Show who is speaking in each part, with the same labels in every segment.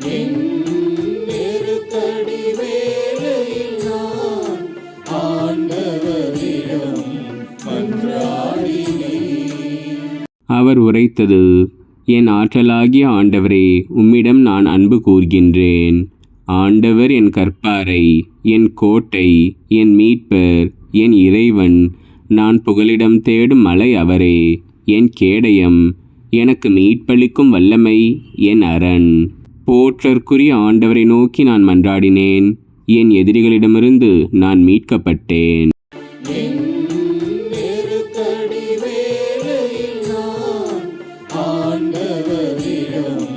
Speaker 1: என் நெருக்கடி வேளையில் நான் ஆண்டவரிடம் மன்றாடினேன்.
Speaker 2: அவர் உரைத்தது, என் ஆற்றலாகிய ஆண்டவரே, உம்மிடம் நான் அன்பு கூர்கின்றேன். ஆண்டவர் என் கற்பாரை, என் கோட்டை, என் மீட்பர், என் இறைவன், நான் புகலிடம் தேடும் மலை அவரே. என் கேடயம், எனக்கு மீட்பளிக்கும் வல்லமை, என் அரண். போற்றற்குரிய ஆண்டவரை நோக்கி நான் மன்றாடினேன். என் எதிரிகளிடமிருந்து நான் மீட்கப்பட்டேன்.
Speaker 1: என் நெருக்கடி வேளையில் நான் ஆண்டவரிடம்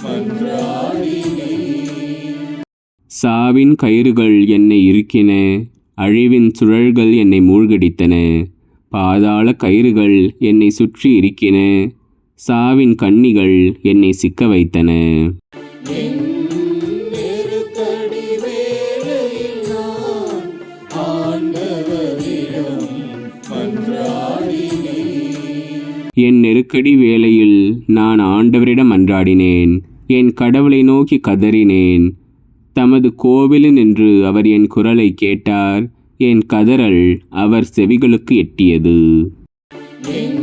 Speaker 1: மன்றாடினேன்.
Speaker 2: சாவின் கயிறுகள் என்னை இறுக்கின, அழிவின் சுழல்கள் என்னை மூழ்கடித்தன. பாதாள கயிறுகள் என்னை சுற்றி இருக்கின, சாவின் கண்ணிகள் என்னை சிக்க வைத்தன.
Speaker 1: என் நெருக்கடி வேளையில் நான் ஆண்டவரிடம் மன்றாடினேன்.
Speaker 2: என் நெருக்கடி வேளையில் நான் ஆண்டவரிடம் மன்றாடினேன். என் கடவுளை நோக்கி கதறினேன். தமது கோவிலில் நின்று அவர் என் குரலை கேட்டார். என் கதறல் அவர் செவிகளுக்கு எட்டியது.
Speaker 1: என்